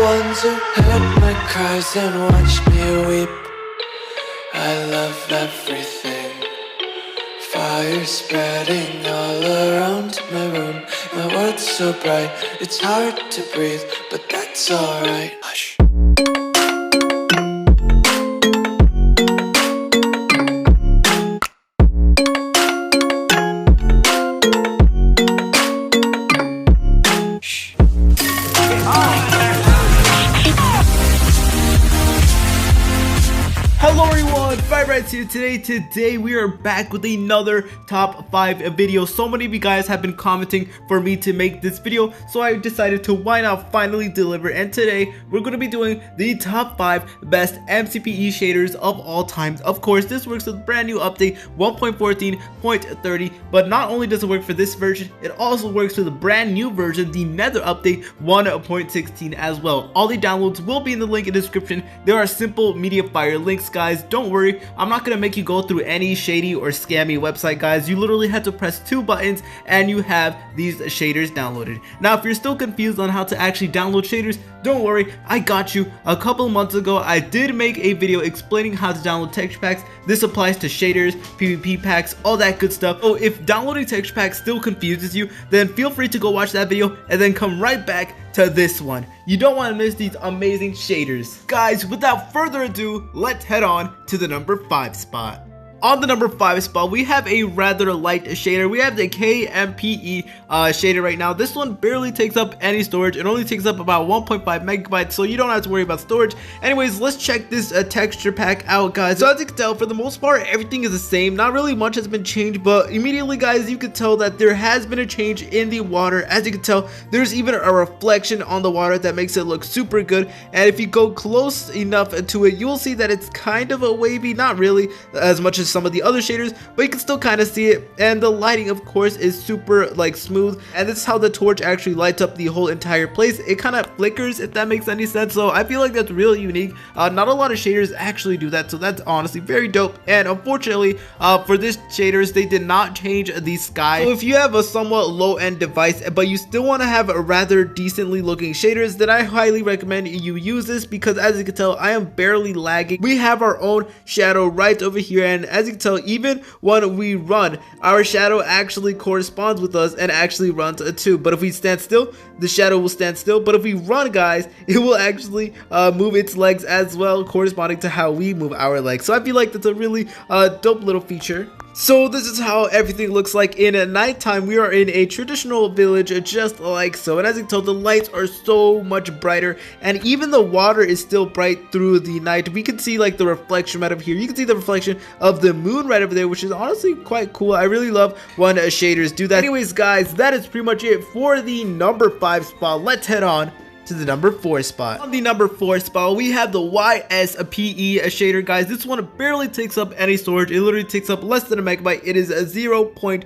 ones who heard my cries and watched me weep. I love everything. Fire spreading all around my room. My world's so bright, it's hard to breathe, but that's alright. Hush. Hello everyone, Bryant here. Today we are back with another top 5 video. So many of you guys have been commenting for me to make this video, so I decided to why not finally deliver. And today we're going to be doing the top 5 best MCPE shaders of all time. Of course, this works with brand new update 1.14.30, but not only does it work for this version, it also works with the brand new version, the Nether update 1.16 as well. All the downloads will be in the link in the description. There are simple media fire links, guys. Don't worry, I'm not gonna make you go through any shady or scammy website, guys. You literally had to press 2 buttons and you have these shaders downloaded. Now, if you're still confused on how to actually download shaders, don't worry, I got you. A couple of months ago, I did make a video explaining how to download texture packs. This applies to shaders, PvP packs, all that good stuff. So if downloading texture packs still confuses you, then feel free to go watch that video and then come right back to this one. You don't want to miss these amazing shaders. Guys, without further ado, let's head on to the number 5 spot. On the number 5 spot, we have a rather light shader. We have the MCPE shader right now. This one barely takes up any storage. It only takes up about 1.5 megabytes, so you don't have to worry about storage. Anyways, let's check this texture pack out, guys. So as you can tell, for the most part, everything is the same. Not really much has been changed, but immediately, guys, you can tell that there has been a change in the water. As you can tell, there's even a reflection on the water that makes it look super good. And if you go close enough to it, you'll see that it's kind of a wavy, not really as much as some of the other shaders, but you can still kind of see it. And the lighting, of course, is super like smooth, and this is how the torch actually lights up the whole entire place. It kind of flickers, if that makes any sense. So I feel like that's really unique. Not a lot of shaders actually do that, so that's honestly very dope. And unfortunately, for this shaders, they did not change the sky. So if you have a somewhat low-end device, but you still want to have a rather decently looking shaders, then I highly recommend you use this, because as you can tell, I am barely lagging. We have our own shadow right over here, and as you can tell, even when we run, our shadow actually corresponds with us and actually runs too. But if we stand still, the shadow will stand still. But if we run, guys, it will actually move its legs as well, corresponding to how we move our legs. So I feel like that's a really dope little feature. So this is how everything looks like in at nighttime. We are in a traditional village just like so, and as you can tell, the lights are so much brighter, and even the water is still bright through the night. We can see like the reflection right over here. You can see the reflection of the moon right over there, which is honestly quite cool. I really love when shaders do that. Anyways, guys, that is pretty much it for the number 5 spot. Let's head on to the number 4 spot. On the number 4 spot, we have the MCPE shader, guys. This one barely takes up any storage. It literally takes up less than a megabyte. It is a 0.68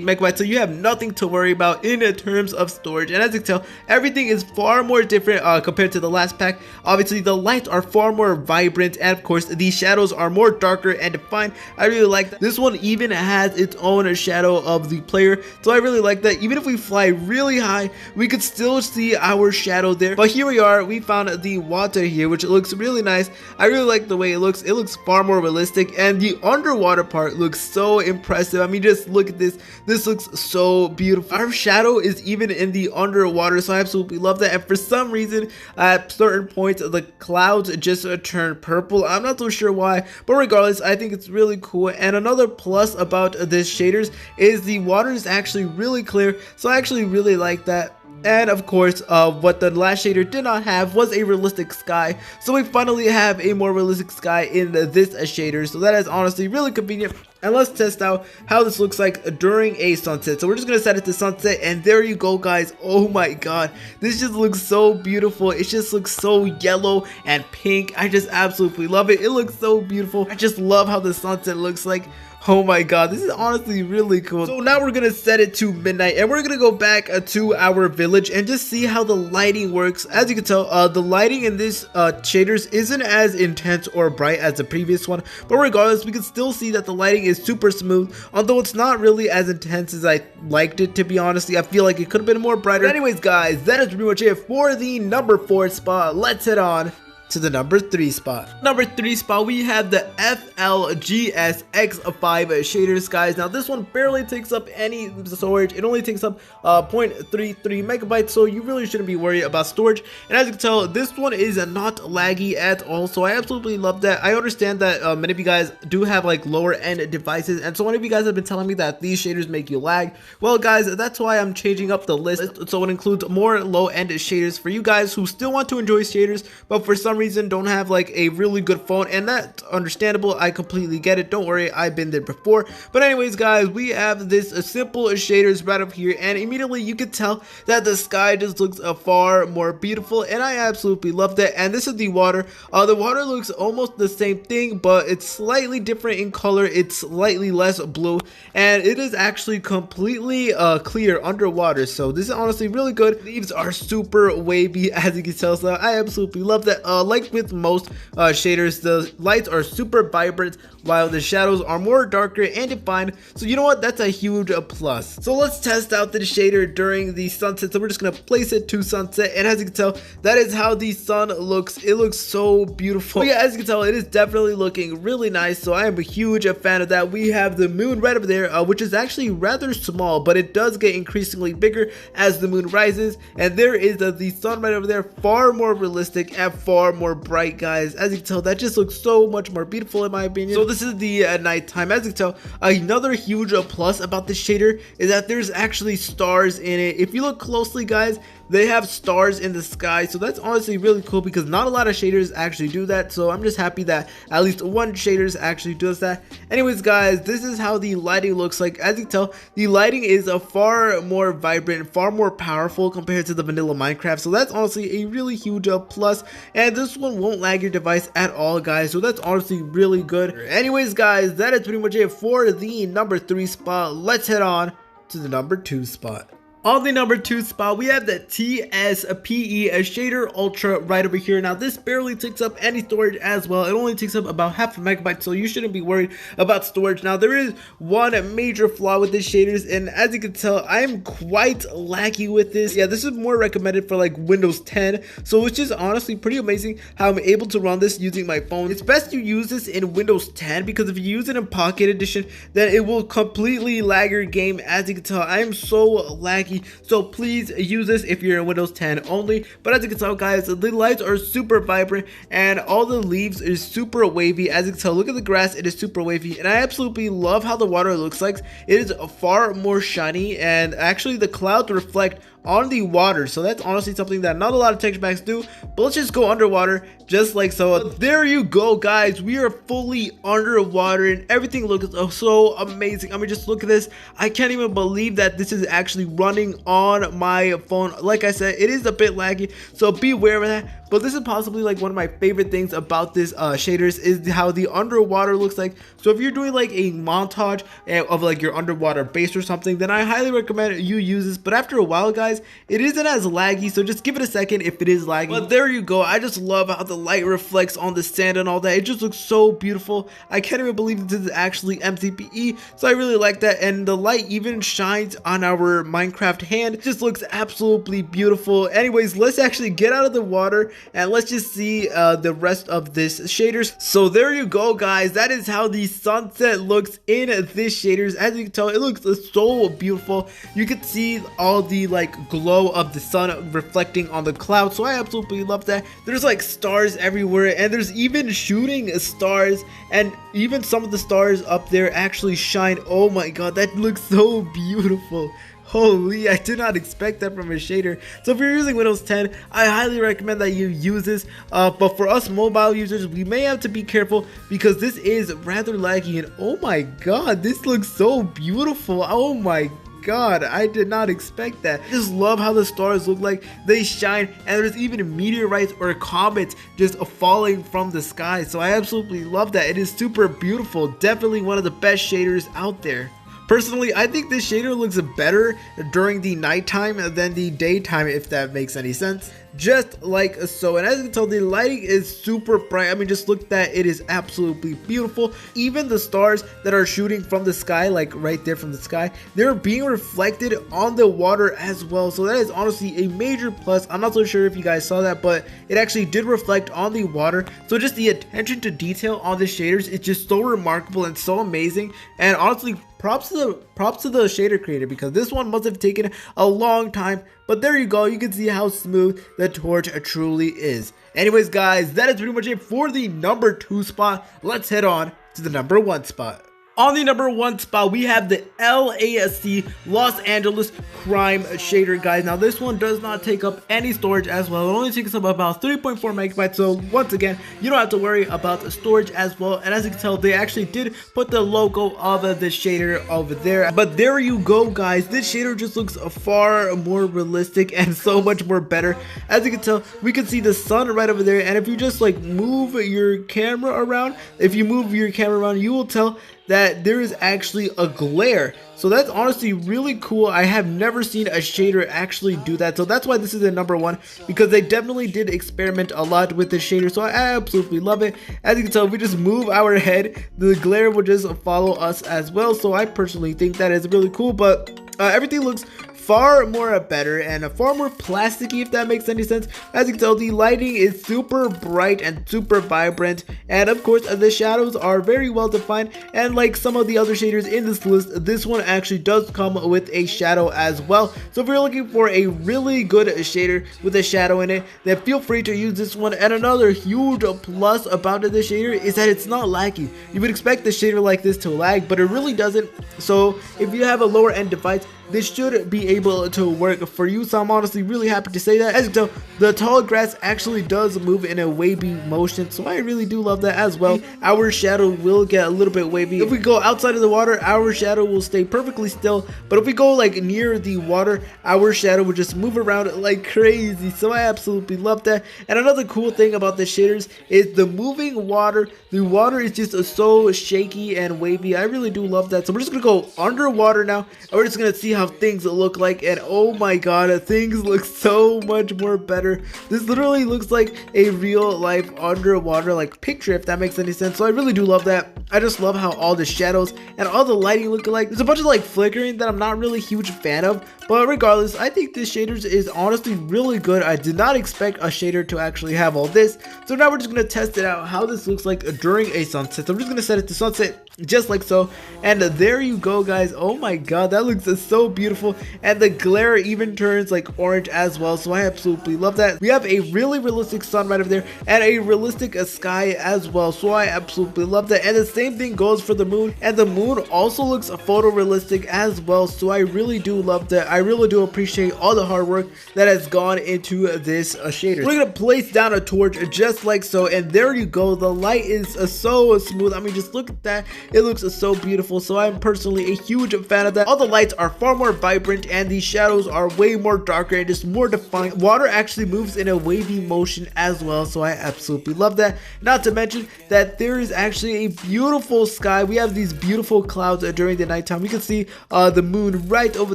megabytes, so you have nothing to worry about in terms of storage. And as you can tell, everything is far more different compared to the last pack. Obviously, the lights are far more vibrant, and of course, the shadows are more darker and defined. I really like that. This one even has its own shadow of the player, so I really like that. Even if we fly really high, we could still see our shadow there. But here we are, we found the water here, which looks really nice. I really like the way it looks. It looks far more realistic, and the underwater part looks so impressive. I mean, just look at this. This looks so beautiful. Our shadow is even in the underwater, so I absolutely love that. And for some reason, at certain points, the clouds just turn purple. I'm not so sure why, but regardless, I think it's really cool. And another plus about this shaders is the water is actually really clear, so I actually really like that. And of course, what the last shader did not have was a realistic sky, so we finally have a more realistic sky in this shader, so that is honestly really convenient. And let's test out how this looks like during a sunset. So we're just gonna set it to sunset, and there you go, guys. Oh my god, this just looks so beautiful. It just looks so yellow and pink. I just absolutely love it. It looks so beautiful. I just love how the sunset looks like. Oh my god, this is honestly really cool. So now we're gonna set it to midnight and we're gonna go back to our village and just see how the lighting works. As you can tell, the lighting in this shaders isn't as intense or bright as the previous one, but regardless, we can still see that the lighting is super smooth, although it's not really as intense as I liked it, to be honest. I feel like it could have been more brighter. But anyways guys, that is pretty much it for the number 4 spot. Let's head on to the number 3 spot. Number 3 spot, we have the FLGS X5 shaders, guys. Now this one barely takes up any storage. It only takes up 0.33 megabytes, so you really shouldn't be worried about storage. And as you can tell, this one is not laggy at all, so I absolutely love that. I understand that many of you guys do have like lower end devices, and so many of you guys have been telling me that these shaders make you lag. Well guys, that's why I'm changing up the list, so it includes more low end shaders for you guys who still want to enjoy shaders, but for some reason don't have like a really good phone, and that's understandable. I completely get it. Don't worry, I've been there before. But anyways guys, we have this simple shaders right up here, and immediately you can tell that the sky just looks far more beautiful, and I absolutely love that. And this is the water. The water looks almost the same thing, but it's slightly different in color. It's slightly less blue, and it is actually completely clear underwater, so this is honestly really good. Leaves are super wavy, as you can tell, so I absolutely love that. Like with most shaders, the lights are super vibrant while the shadows are more darker and defined, so you know what, that's a huge plus. So let's test out the shader during the sunset. So we're just gonna place it to sunset, and as you can tell, that is how the sun looks. It looks so beautiful. But yeah, as you can tell, it is definitely looking really nice, so I am a huge fan of that. We have the moon right up there, which is actually rather small, but it does get increasingly bigger as the moon rises, and there is the sun right over there, far more realistic and far more bright, guys. As you can tell, that just looks so much more beautiful in my opinion. So this is the nighttime. As you can tell, another huge plus about this shader is that there's actually stars in it. If you look closely, guys, they have stars in the sky, so that's honestly really cool because not a lot of shaders actually do that, so I'm just happy that at least one shaders actually does that. Anyways guys, this is how the lighting looks like. As you can tell, the lighting is a far more vibrant, far more powerful compared to the vanilla Minecraft, so that's honestly a really huge plus, and this one won't lag your device at all, guys, so that's honestly really good. Anyways guys, that is pretty much it for the number 3 spot. Let's head on to the number 2 spot. On the number 2 spot, we have the TSPE shader Ultra right over here. Now this barely takes up any storage as well. It only takes up about half a megabyte, so you shouldn't be worried about storage. Now there is one major flaw with this shaders, and as you can tell, I am quite laggy with this. Yeah, this is more recommended for like Windows 10, so it's just honestly pretty amazing how I'm able to run this using my phone. It's best you use this in Windows 10 because if you use it in Pocket Edition, then it will completely lag your game. As you can tell, I am so laggy. So please use this if you're in Windows 10 only. But as you can tell, guys, the lights are super vibrant and all the leaves is super wavy. As you can tell, look at the grass, it is super wavy, and I absolutely love how the water looks like. It is far more shiny, and actually the clouds reflect on the water, so that's honestly something that not a lot of texture packs do. But let's just go underwater just like so. There you go, guys, we are fully underwater and everything looks so amazing. I mean, just look at this. I can't even believe that this is actually running on my phone. Like I said, it is a bit laggy, so be aware of that. But this is possibly like one of my favorite things about this shaders is how the underwater looks like. So if you're doing like a montage of like your underwater base or something, then I highly recommend you use this. But after a while, guys, it isn't as laggy, so just give it a second if it is laggy. But there you go. I just love how the light reflects on the sand and all that. It just looks so beautiful. I can't even believe this is actually MCPE, so I really like that. And the light even shines on our Minecraft hand. It just looks absolutely beautiful. Anyways, let's actually get out of the water and let's just see the rest of this shaders. So there you go, guys. That is how the sunset looks in this shaders. As you can tell, it looks so beautiful. You can see all the like glow of the sun reflecting on the clouds, so I absolutely love that. There's like stars everywhere, and there's even shooting stars, and even some of the stars up there actually shine. Oh my god, that looks so beautiful. Holy, I did not expect that from a shader. So if you're using Windows 10, I highly recommend that you use this. But for us mobile users, we may have to be careful because this is rather laggy. And oh my god, this looks so beautiful. Oh my god, I did not expect that. I just love how the stars look like they shine, and there's even meteorites or comets just falling from the sky. So I absolutely love that. It is super beautiful. Definitely one of the best shaders out there. Personally, I think this shader looks better during the nighttime than the daytime, if that makes any sense. Just like so. And as you can tell, the lighting is super bright. I mean, just look at that. It is absolutely beautiful. Even the stars that are shooting from the sky, like right there from the sky, they're being reflected on the water as well. So that is honestly a major plus. I'm not so sure if you guys saw that, but it actually did reflect on the water. So just the attention to detail on the shaders is just so remarkable and so amazing. And honestly, props to the shader creator, because this one must have taken a long time, but there you go. You can see how smooth the torch truly is. Anyways guys, that is pretty much it for the number 2 spot. Let's head on to the number 1 spot. On the number 1 spot, we have the LASC Los Angeles Crime shader, guys. Now this one does not take up any storage as well. It only takes up about 3.4 megabytes. So once again, you don't have to worry about the storage as well. And as you can tell, they actually did put the logo of the shader over there. But there you go, guys. This shader just looks far more realistic and so much more better. As you can tell, we can see the sun right over there. And if you just like move your camera around, you will tell that there is actually a glare. So that's honestly really cool. I have never seen a shader actually do that. So that's why this is the number 1, because they definitely did experiment a lot with the shader. So I absolutely love it. As you can tell, if we just move our head, the glare will just follow us as well. So I personally think that is really cool, but everything looks far more better and far more plasticky, if that makes any sense. As you can tell, the lighting is super bright and super vibrant, and of course the shadows are very well defined. And like some of the other shaders in this list, this one actually does come with a shadow as well. So if you're looking for a really good shader with a shadow in it, then feel free to use this one. And another huge plus about the shader is that it's not laggy. You would expect the shader like this to lag, but it really doesn't. So if you have a lower end device, this should be able to work for you. So I'm honestly really happy to say that. As you can tell, the tall grass actually does move in a wavy motion, so I really do love that as well. Our shadow will get a little bit wavy. If we go outside of the water, our shadow will stay perfectly still, but if we go like near the water, our shadow will just move around like crazy. So I absolutely love that. And another cool thing about the shaders is the moving water. The water is just so shaky and wavy. I really do love that. So we're just gonna go underwater now, and we're just gonna see how things look like. And oh my god, things look so much more better. This literally looks like a real life underwater like picture, if that makes any sense. So I really do love that. I just love how all the shadows and all the lighting look alike. There's a bunch of like flickering that I'm not really a huge fan of, but regardless, I think this shaders is honestly really good. I did not expect a shader to actually have all this. So now we're just gonna test it out, how this looks like during a sunset. So I'm just gonna set it to sunset just like so, and there you go, guys. Oh my god, that looks so beautiful, and the glare even turns like orange as well. So I absolutely love that. We have a really realistic sun right over there and a realistic sky as well, so I absolutely love that. And the same thing goes for the moon, and the moon also looks photorealistic as well. So I really do love that. I really do appreciate all the hard work that has gone into this shader. We're gonna place down a torch just like so, and there you go. The light is so smooth. I mean, just look at that. It looks so beautiful. So I'm personally a huge fan of that. All the lights are far more vibrant, and the shadows are way more darker and just more defined. Water actually moves in a wavy motion as well, so I absolutely love that. Not to mention that there is actually a beautiful sky. We have these beautiful clouds during the nighttime. We can see the moon right over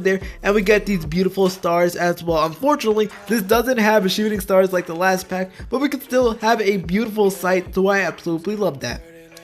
there, and we get these beautiful stars as well. Unfortunately, this doesn't have shooting stars like the last pack, but we can still have a beautiful sight, so I absolutely love that.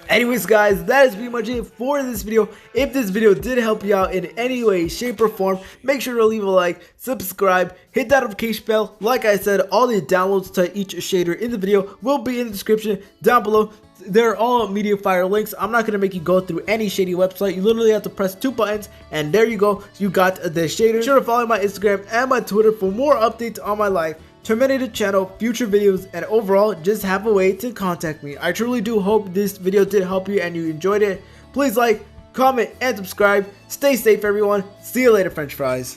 Anyways guys, that is pretty much it for this video. If this video did help you out in any way, shape, or form, make sure to leave a like, subscribe, hit that notification bell. Like I said, all the downloads to each shader in the video will be in the description down below. They're all MediaFire links. I'm not going to make you go through any shady website. You literally have to press 2 buttons, and there you go. You got the shader. Be sure to follow my Instagram and my Twitter for more updates on my life, Terminated channel, future videos, and overall just have a way to contact me. I truly do hope this video did help you and you enjoyed it. Please like, comment, and subscribe. Stay safe everyone. See you later, French fries.